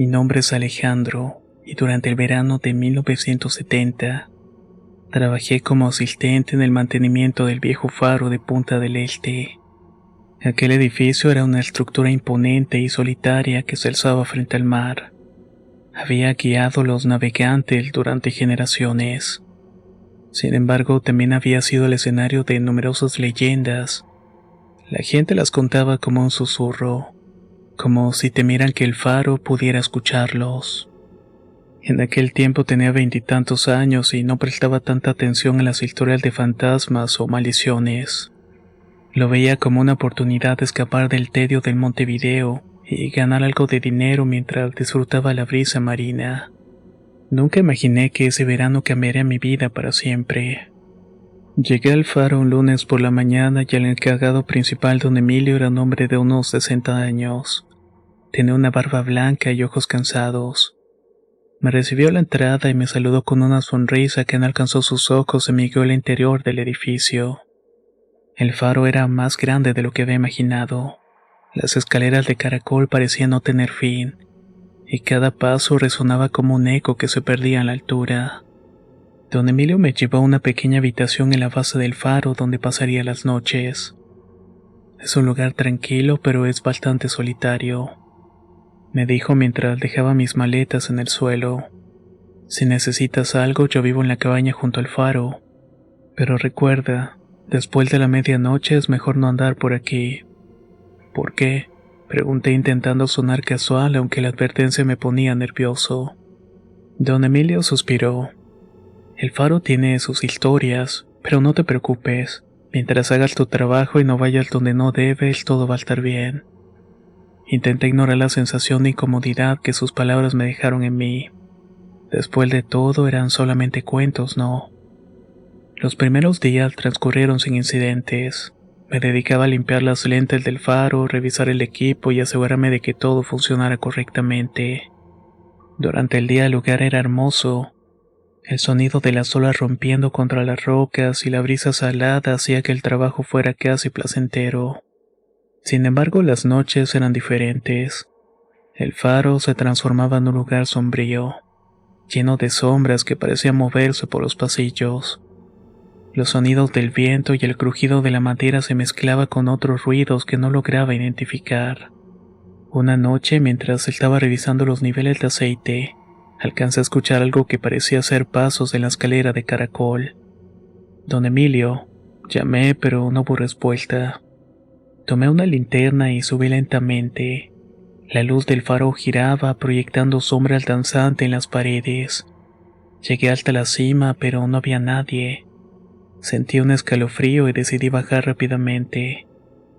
Mi nombre es Alejandro y durante el verano de 1970 trabajé como asistente en el mantenimiento del viejo faro de Punta del Este. Aquel edificio era una estructura imponente y solitaria que se alzaba frente al mar. Había guiado a los navegantes durante generaciones. Sin embargo, también había sido el escenario de numerosas leyendas. La gente las contaba como un susurro, como si temieran que el faro pudiera escucharlos. En aquel tiempo tenía 20 y tantos años y no prestaba tanta atención a las historias de fantasmas o maldiciones. Lo veía como una oportunidad de escapar del tedio del Montevideo y ganar algo de dinero mientras disfrutaba la brisa marina. Nunca imaginé que ese verano cambiaría mi vida para siempre. Llegué al faro un lunes por la mañana y el encargado principal, don Emilio, era un hombre de unos 60 años. Tenía una barba blanca y ojos cansados. Me recibió a la entrada y me saludó con una sonrisa que no alcanzó sus ojos y me guió al interior del edificio. El faro era más grande de lo que había imaginado. Las escaleras de caracol parecían no tener fin, y cada paso resonaba como un eco que se perdía en la altura. Don Emilio me llevó a una pequeña habitación en la base del faro donde pasaría las noches. Es un lugar tranquilo, pero es bastante solitario, me dijo mientras dejaba mis maletas en el suelo. Si necesitas algo, yo vivo en la cabaña junto al faro. Pero recuerda, después de la medianoche es mejor no andar por aquí. ¿Por qué? Pregunté intentando sonar casual, aunque la advertencia me ponía nervioso. Don Emilio suspiró. El faro tiene sus historias, pero no te preocupes. Mientras hagas tu trabajo y no vayas donde no debes, todo va a estar bien. Intenté ignorar la sensación de incomodidad que sus palabras me dejaron en mí. Después de todo, eran solamente cuentos, ¿no? Los primeros días transcurrieron sin incidentes. Me dedicaba a limpiar las lentes del faro, revisar el equipo y asegurarme de que todo funcionara correctamente. Durante el día el lugar era hermoso. El sonido de las olas rompiendo contra las rocas y la brisa salada hacía que el trabajo fuera casi placentero. Sin embargo, las noches eran diferentes. El faro se transformaba en un lugar sombrío, lleno de sombras que parecían moverse por los pasillos. Los sonidos del viento y el crujido de la madera se mezclaba con otros ruidos que no lograba identificar. Una noche, mientras estaba revisando los niveles de aceite, alcancé a escuchar algo que parecía ser pasos en la escalera de caracol. Don Emilio, llamé, pero no hubo respuesta. Tomé una linterna y subí lentamente. La luz del faro giraba, proyectando sombras danzantes en las paredes. Llegué hasta la cima, pero no había nadie. Sentí un escalofrío y decidí bajar rápidamente.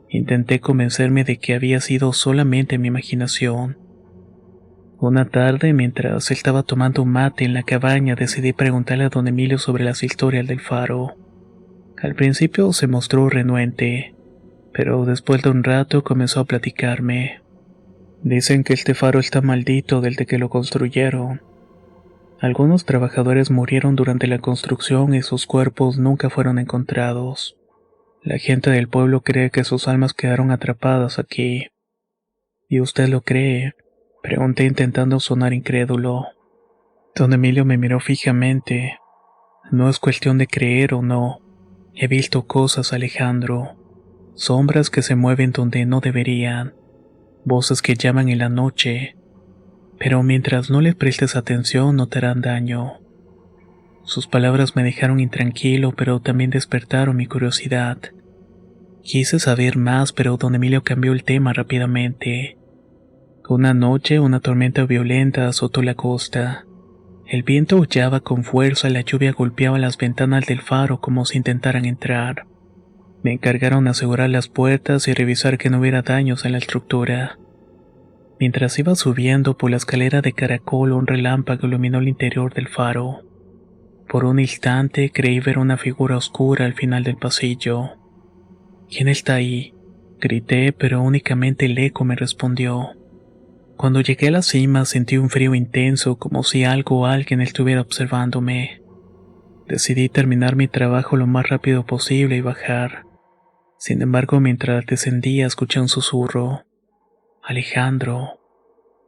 Intenté convencerme de que había sido solamente mi imaginación. Una tarde, mientras estaba tomando un mate en la cabaña, decidí preguntarle a don Emilio sobre las historias del faro. Al principio se mostró renuente, pero después de un rato comenzó a platicarme. Dicen que este faro está maldito desde que lo construyeron. Algunos trabajadores murieron durante la construcción y sus cuerpos nunca fueron encontrados. La gente del pueblo cree que sus almas quedaron atrapadas aquí. ¿Y usted lo cree? Pregunté intentando sonar incrédulo. Don Emilio me miró fijamente. No es cuestión de creer o no. He visto cosas, Alejandro. Sombras que se mueven donde no deberían. Voces que llaman en la noche. Pero mientras no les prestes atención no te harán daño. Sus palabras me dejaron intranquilo, pero también despertaron mi curiosidad. Quise saber más, pero don Emilio cambió el tema rápidamente. Una noche, una tormenta violenta azotó la costa. El viento aullaba con fuerza y la lluvia golpeaba las ventanas del faro como si intentaran entrar. Me encargaron de asegurar las puertas y revisar que no hubiera daños en la estructura. Mientras iba subiendo por la escalera de caracol, un relámpago iluminó el interior del faro. Por un instante creí ver una figura oscura al final del pasillo. ¿Quién está ahí?, grité, pero únicamente el eco me respondió. Cuando llegué a la cima sentí un frío intenso, como si algo o alguien estuviera observándome. Decidí terminar mi trabajo lo más rápido posible y bajar. Sin embargo, mientras descendía escuché un susurro. Alejandro.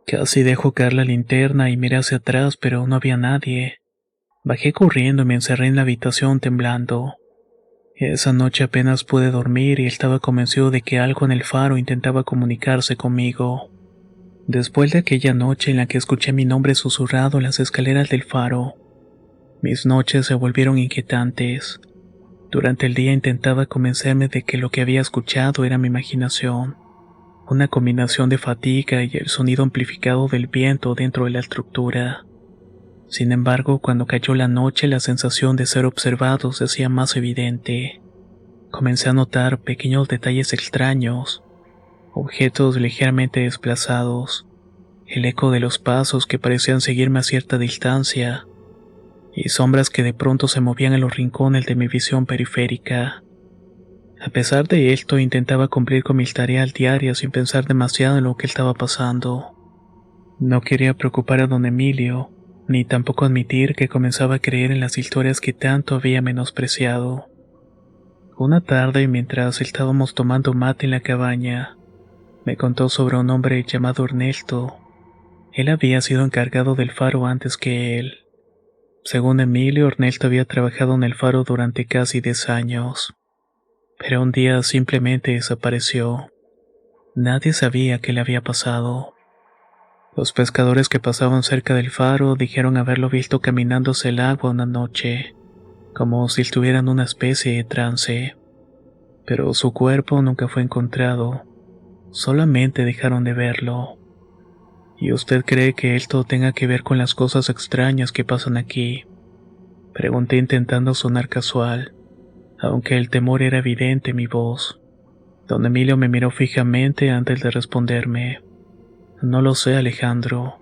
Casi dejo caer la linterna y miré hacia atrás, pero no había nadie. Bajé corriendo y me encerré en la habitación temblando. Esa noche apenas pude dormir y estaba convencido de que algo en el faro intentaba comunicarse conmigo. Después de aquella noche en la que escuché mi nombre susurrado en las escaleras del faro, mis noches se volvieron inquietantes. Durante el día intentaba convencerme de que lo que había escuchado era mi imaginación, una combinación de fatiga y el sonido amplificado del viento dentro de la estructura. Sin embargo, cuando cayó la noche, la sensación de ser observado se hacía más evidente. Comencé a notar pequeños detalles extraños, objetos ligeramente desplazados, el eco de los pasos que parecían seguirme a cierta distancia, y sombras que de pronto se movían en los rincones de mi visión periférica. A pesar de esto, intentaba cumplir con mis tareas diarias sin pensar demasiado en lo que estaba pasando. No quería preocupar a don Emilio, ni tampoco admitir que comenzaba a creer en las historias que tanto había menospreciado. Una tarde, mientras estábamos tomando mate en la cabaña, me contó sobre un hombre llamado Ernesto. Él había sido encargado del faro antes que él. Según Emilio, Ernesto había trabajado en el faro durante casi 10 años. Pero un día simplemente desapareció. Nadie sabía qué le había pasado. Los pescadores que pasaban cerca del faro dijeron haberlo visto caminando hacia el agua una noche, como si estuviera en una especie de trance. Pero su cuerpo nunca fue encontrado, solamente dejaron de verlo. ¿Y usted cree que esto tenga que ver con las cosas extrañas que pasan aquí? Pregunté intentando sonar casual, aunque el temor era evidente en mi voz. Don Emilio me miró fijamente antes de responderme. No lo sé, Alejandro,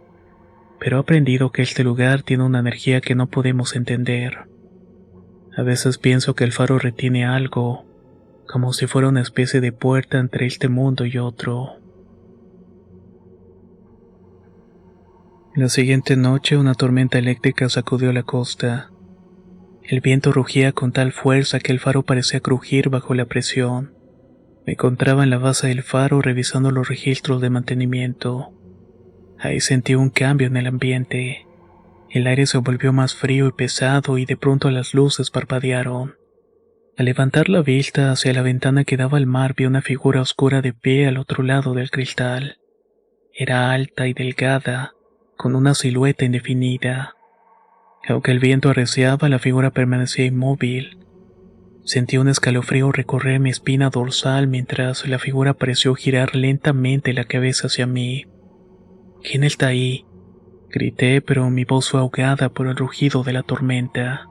pero he aprendido que este lugar tiene una energía que no podemos entender. A veces pienso que el faro retiene algo, como si fuera una especie de puerta entre este mundo y otro. La siguiente noche una tormenta eléctrica sacudió la costa. El viento rugía con tal fuerza que el faro parecía crujir bajo la presión. Me encontraba en la base del faro revisando los registros de mantenimiento. Ahí sentí un cambio en el ambiente. El aire se volvió más frío y pesado y de pronto las luces parpadearon. Al levantar la vista hacia la ventana que daba al mar vi una figura oscura de pie al otro lado del cristal. Era alta y delgada, con una silueta indefinida. Aunque el viento arreciaba, la figura permanecía inmóvil. Sentí un escalofrío recorrer mi espina dorsal mientras la figura pareció girar lentamente la cabeza hacia mí. ¿Quién está ahí?, grité, pero mi voz fue ahogada por el rugido de la tormenta.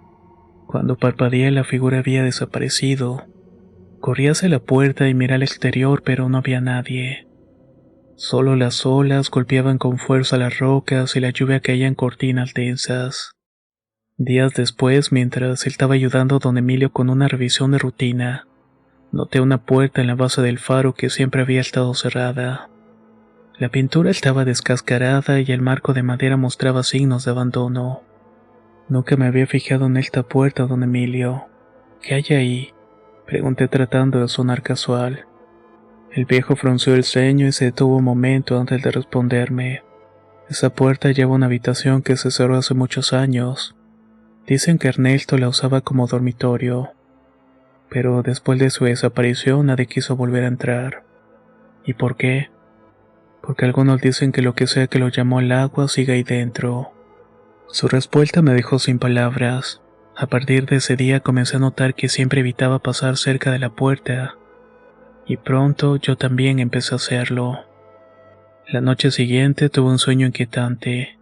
Cuando parpadeé, la figura había desaparecido. Corrí hacia la puerta y miré al exterior, pero no había nadie. Solo las olas golpeaban con fuerza las rocas y la lluvia caía en cortinas densas. Días después, mientras estaba ayudando a don Emilio con una revisión de rutina, noté una puerta en la base del faro que siempre había estado cerrada. La pintura estaba descascarada y el marco de madera mostraba signos de abandono. Nunca me había fijado en esta puerta, don Emilio. ¿Qué hay ahí?, pregunté tratando de sonar casual. El viejo frunció el ceño y se detuvo un momento antes de responderme. Esa puerta lleva una habitación que se cerró hace muchos años. Dicen que Ernesto la usaba como dormitorio, pero después de su desaparición nadie quiso volver a entrar. ¿Y por qué? Porque algunos dicen que lo que sea que lo llamó al agua sigue ahí dentro. Su respuesta me dejó sin palabras. A partir de ese día comencé a notar que siempre evitaba pasar cerca de la puerta, y pronto yo también empecé a hacerlo. La noche siguiente tuve un sueño inquietante.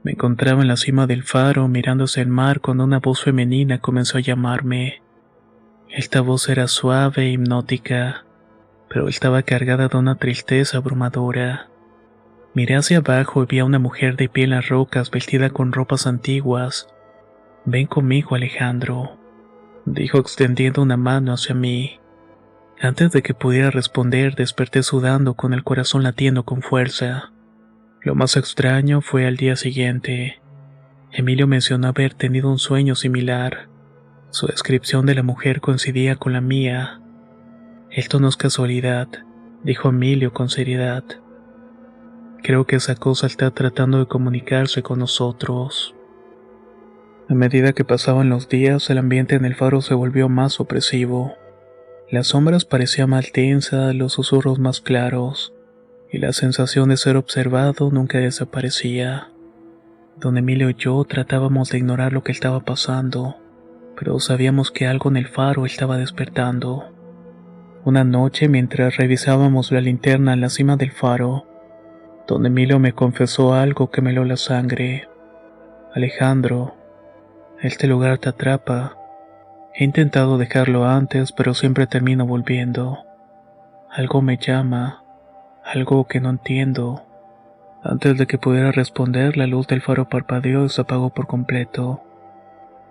Me encontraba en la cima del faro mirando hacia el mar cuando una voz femenina comenzó a llamarme. Esta voz era suave e hipnótica, pero estaba cargada de una tristeza abrumadora. Miré hacia abajo y vi a una mujer de pie en las rocas vestida con ropas antiguas. «Ven conmigo, Alejandro», dijo extendiendo una mano hacia mí. Antes de que pudiera responder, desperté sudando con el corazón latiendo con fuerza. Lo más extraño fue al día siguiente. Emilio mencionó haber tenido un sueño similar. Su descripción de la mujer coincidía con la mía. «Esto no es casualidad», dijo Emilio con seriedad. Creo que esa cosa está tratando de comunicarse con nosotros. A medida que pasaban los días, el ambiente en el faro se volvió más opresivo. Las sombras parecían más tensas, los susurros más claros, y la sensación de ser observado nunca desaparecía. Don Emilio y yo tratábamos de ignorar lo que estaba pasando, pero sabíamos que algo en el faro estaba despertando. Una noche, mientras revisábamos la linterna en la cima del faro, don Emilio me confesó algo que me heló la sangre. Alejandro, este lugar te atrapa. He intentado dejarlo antes, pero siempre termino volviendo. Algo me llama, algo que no entiendo. Antes de que pudiera responder, la luz del faro parpadeó y se apagó por completo.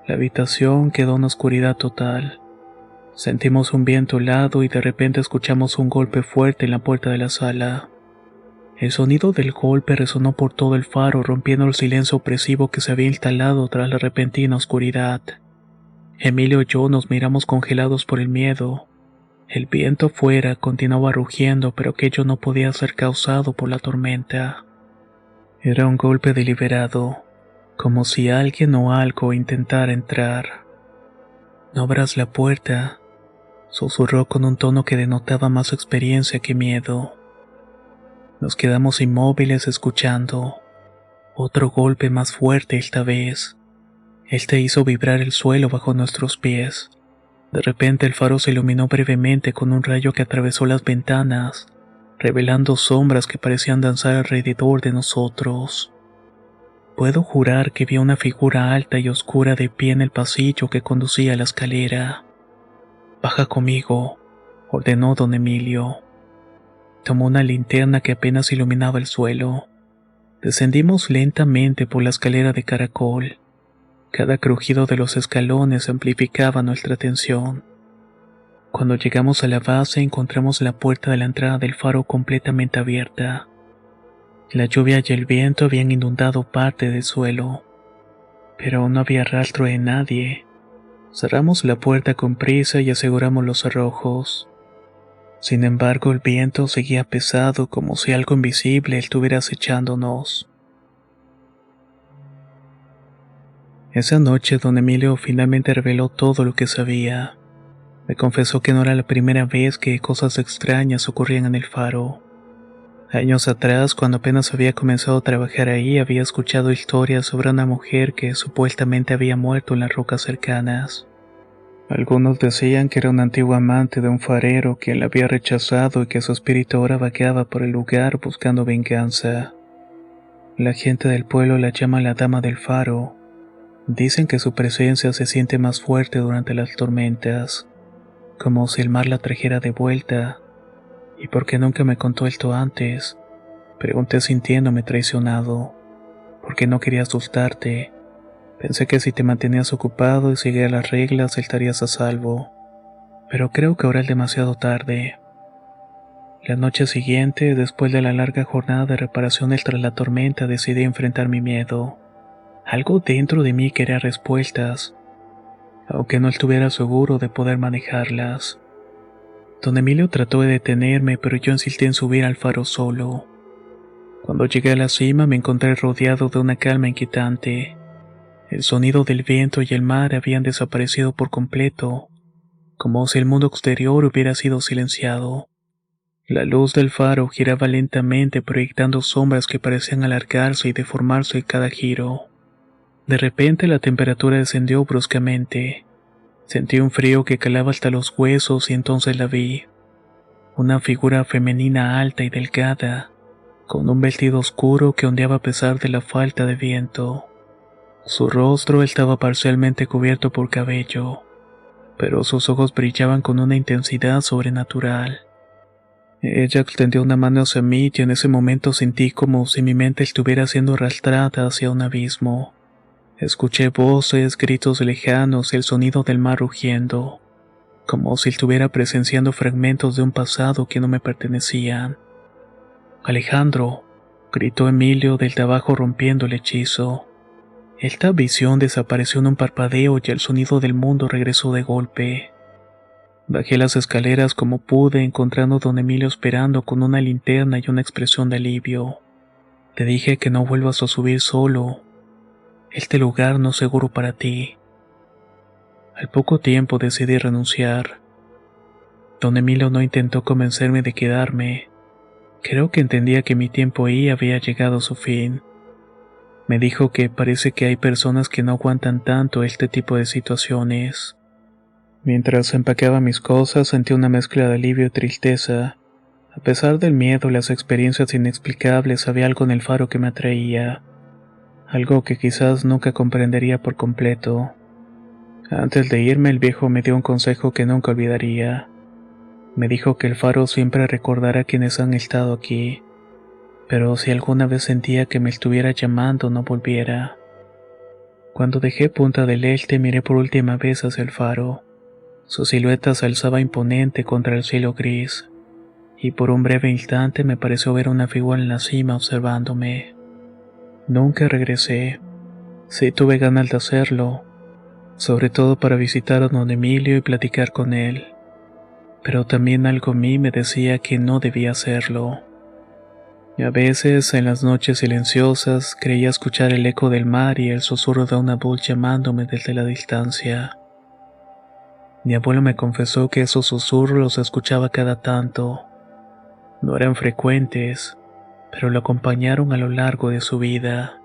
La habitación quedó en oscuridad total. Sentimos un viento helado y de repente escuchamos un golpe fuerte en la puerta de la sala. El sonido del golpe resonó por todo el faro, rompiendo el silencio opresivo que se había instalado tras la repentina oscuridad. Emilio y yo nos miramos congelados por el miedo. El viento afuera continuaba rugiendo, pero aquello no podía ser causado por la tormenta. Era un golpe deliberado, como si alguien o algo intentara entrar. «No abras la puerta», susurró con un tono que denotaba más experiencia que miedo. Nos quedamos inmóviles escuchando. Otro golpe más fuerte esta vez. Este hizo vibrar el suelo bajo nuestros pies. De repente el faro se iluminó brevemente con un rayo que atravesó las ventanas, revelando sombras que parecían danzar alrededor de nosotros. Puedo jurar que vi una figura alta y oscura de pie en el pasillo que conducía a la escalera. «Baja conmigo», ordenó don Emilio. Tomó una linterna que apenas iluminaba el suelo. Descendimos lentamente por la escalera de caracol. Cada crujido de los escalones amplificaba nuestra tensión. Cuando llegamos a la base encontramos la puerta de la entrada del faro completamente abierta. La lluvia y el viento habían inundado parte del suelo, pero no había rastro de nadie. Cerramos la puerta con prisa y aseguramos los cerrojos. Sin embargo, el viento seguía pesado como si algo invisible estuviera acechándonos. Esa noche don Emilio finalmente reveló todo lo que sabía. Me confesó que no era la primera vez que cosas extrañas ocurrían en el faro. Años atrás, cuando apenas había comenzado a trabajar ahí, había escuchado historias sobre una mujer que supuestamente había muerto en las rocas cercanas. Algunos decían que era un antiguo amante de un farero quien la había rechazado y que su espíritu ahora vagueaba por el lugar buscando venganza. La gente del pueblo la llama la Dama del Faro. Dicen que su presencia se siente más fuerte durante las tormentas, como si el mar la trajera de vuelta. ¿Y por qué nunca me contó esto antes?, pregunté sintiéndome traicionado. Porque no quería asustarte. Pensé que si te mantenías ocupado y seguías las reglas estarías a salvo. Pero creo que ahora es demasiado tarde. La noche siguiente, después de la larga jornada de reparaciones tras la tormenta, decidí enfrentar mi miedo. Algo dentro de mí quería respuestas, aunque no estuviera seguro de poder manejarlas. Don Emilio trató de detenerme, pero yo insistí en subir al faro solo. Cuando llegué a la cima me encontré rodeado de una calma inquietante. El sonido del viento y el mar habían desaparecido por completo, como si el mundo exterior hubiera sido silenciado. La luz del faro giraba lentamente proyectando sombras que parecían alargarse y deformarse en cada giro. De repente la temperatura descendió bruscamente. Sentí un frío que calaba hasta los huesos y entonces la vi. Una figura femenina alta y delgada, con un vestido oscuro que ondeaba a pesar de la falta de viento. Su rostro estaba parcialmente cubierto por cabello, pero sus ojos brillaban con una intensidad sobrenatural. Ella extendió una mano hacia mí y en ese momento sentí como si mi mente estuviera siendo arrastrada hacia un abismo. Escuché voces, gritos lejanos y el sonido del mar rugiendo, como si estuviera presenciando fragmentos de un pasado que no me pertenecían. «Alejandro», gritó Emilio desde abajo rompiendo el hechizo. Esta visión desapareció en un parpadeo y el sonido del mundo regresó de golpe. Bajé las escaleras como pude, encontrando a don Emilio esperando con una linterna y una expresión de alivio. Te dije que no vuelvas a subir solo. Este lugar no es seguro para ti. Al poco tiempo decidí renunciar. Don Emilio no intentó convencerme de quedarme. Creo que entendía que mi tiempo ahí había llegado a su fin. Me dijo que parece que hay personas que no aguantan tanto este tipo de situaciones. Mientras empacaba mis cosas sentí una mezcla de alivio y tristeza. A pesar del miedo y las experiencias inexplicables, había algo en el faro que me atraía. Algo que quizás nunca comprendería por completo. Antes de irme, el viejo me dio un consejo que nunca olvidaría. Me dijo que el faro siempre recordará a quienes han estado aquí, pero si alguna vez sentía que me estuviera llamando, no volviera. Cuando dejé Punta del Este, miré por última vez hacia el faro. Su silueta se alzaba imponente contra el cielo gris, y por un breve instante me pareció ver una figura en la cima observándome. Nunca regresé. Sí tuve ganas de hacerlo, sobre todo para visitar a don Emilio y platicar con él. Pero también algo en mí me decía que no debía hacerlo. Y a veces, en las noches silenciosas, creía escuchar el eco del mar y el susurro de una voz llamándome desde la distancia. Mi abuelo me confesó que esos susurros los escuchaba cada tanto. No eran frecuentes, pero lo acompañaron a lo largo de su vida.